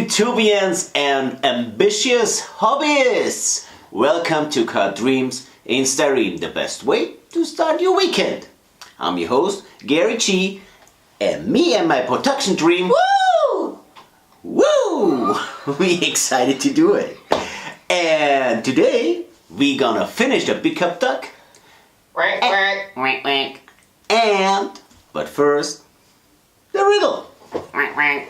YouTubians and ambitious hobbyists! Welcome to Car Dreams in Styrene, the best way to start your weekend. I'm your host, Gary G, and me and my production dream, woo! Woo! We excited to do it. And today, we gonna finish the pickup duck. Quack, quack, quack, quack. But first, the riddle. Quack, quack.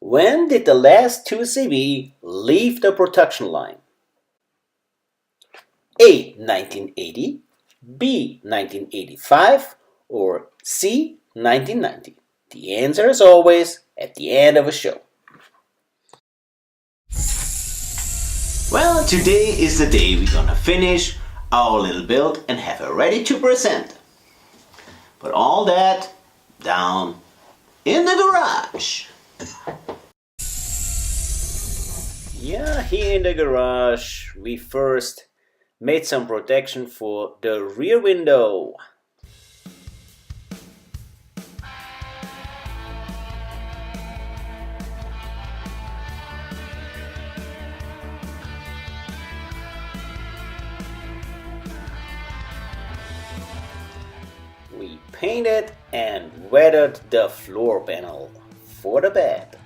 When did the last 2CV leave the production line? A. 1980, B. 1985, or C. 1990? The answer is always at the end of a show. Well, today is the day we're gonna finish our little build and have it ready to present. But all that down in the garage. Yeah, here in the garage we first made some protection for the rear window. We painted and weathered the floor panel for the bed.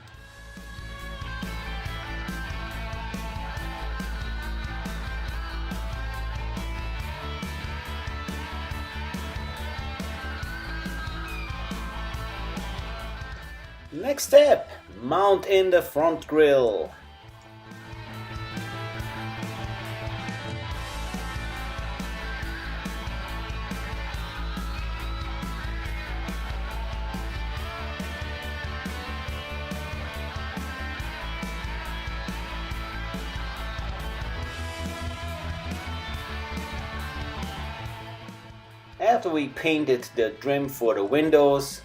Next step, mount in the front grille. After we painted the trim for the windows,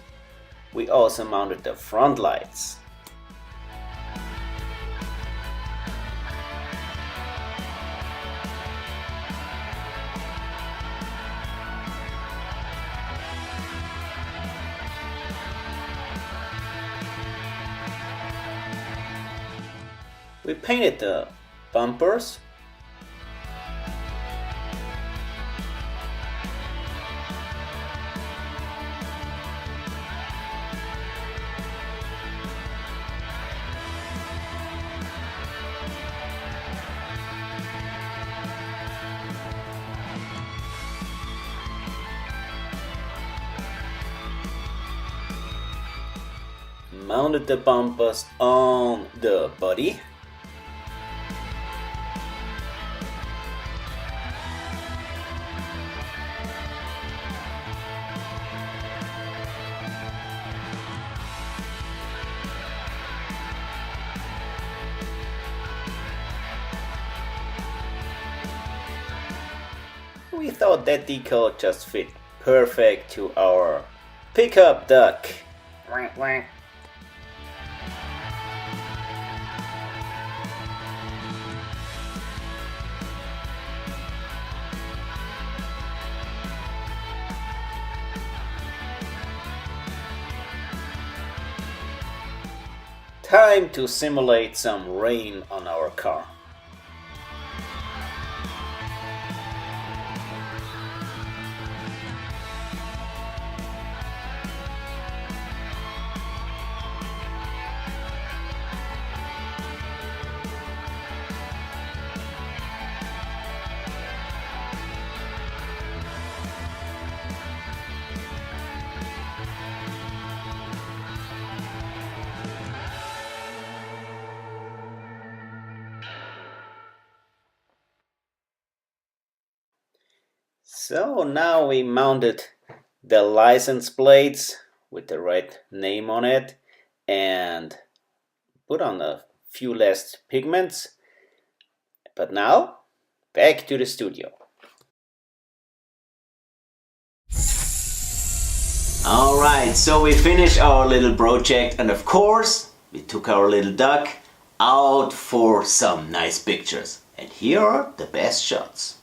we also mounted the front lights. We painted the bumpers. Mounted the bumpers on the body. We thought that decal just fit perfect to our pickup duck. Quack, quack. Time to simulate some rain on our car. So now we mounted the license plates with the right name on it and put on a few less pigments. But now, back to the studio. Alright, so we finished our little project and of course we took our little duck out for some nice pictures. And here are the best shots.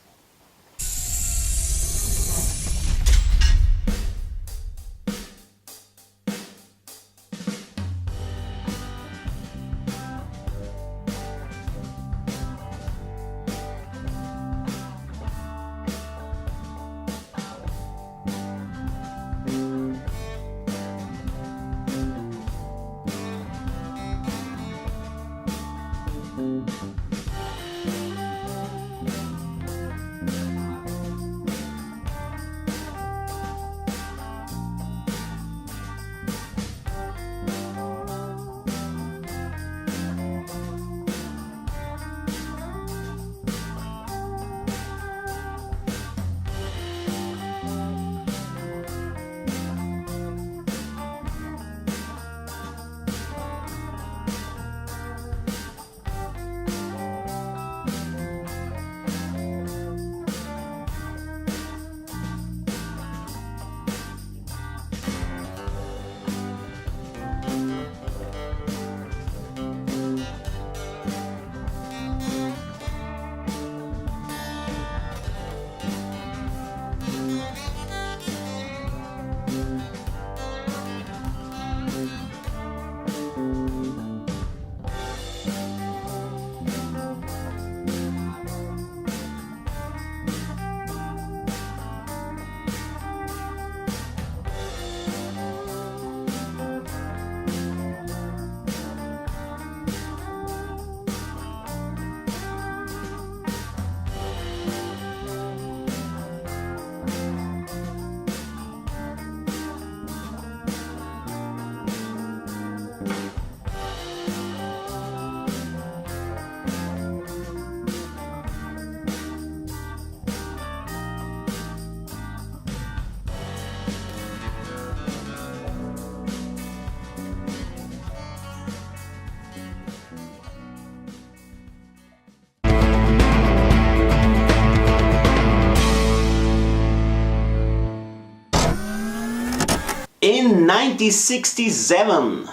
in 1967,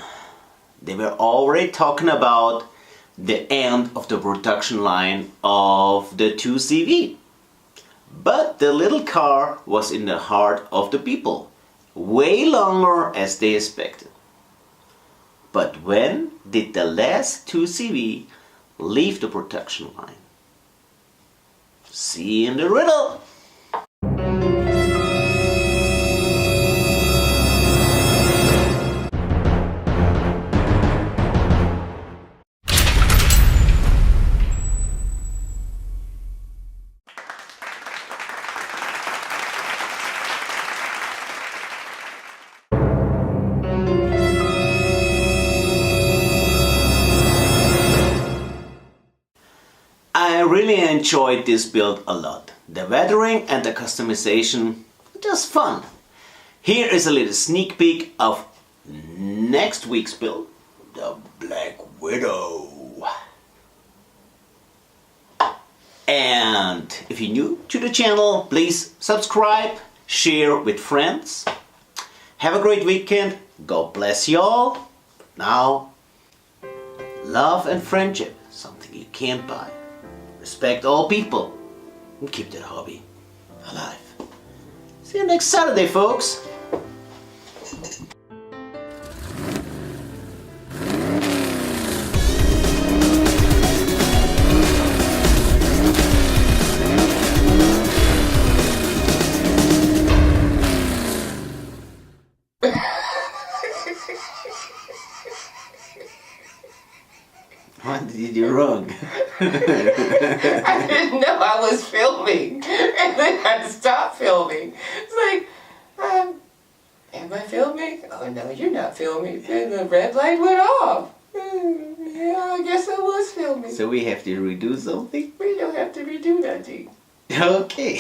they were already talking about the end of the production line of the 2CV. But the little car was in the heart of the people, way longer as they expected. But when did the last 2CV leave the production line? See in the riddle. I really enjoyed this build a lot. The weathering and the customization, just fun. Here is a little sneak peek of next week's build, the Black Widow. And if you're new to the channel, please subscribe, share with friends. Have a great weekend. God bless you all. Now, love and friendship, something you can't buy. Respect all people and keep that hobby alive. See you next Saturday, folks. What did you do wrong? I didn't know I was filming, and then I stopped filming. It's like, am I filming? Oh no, you're not filming. And the red light went off. Yeah, I guess I was filming. So we have to redo something? We don't have to redo nothing. Okay.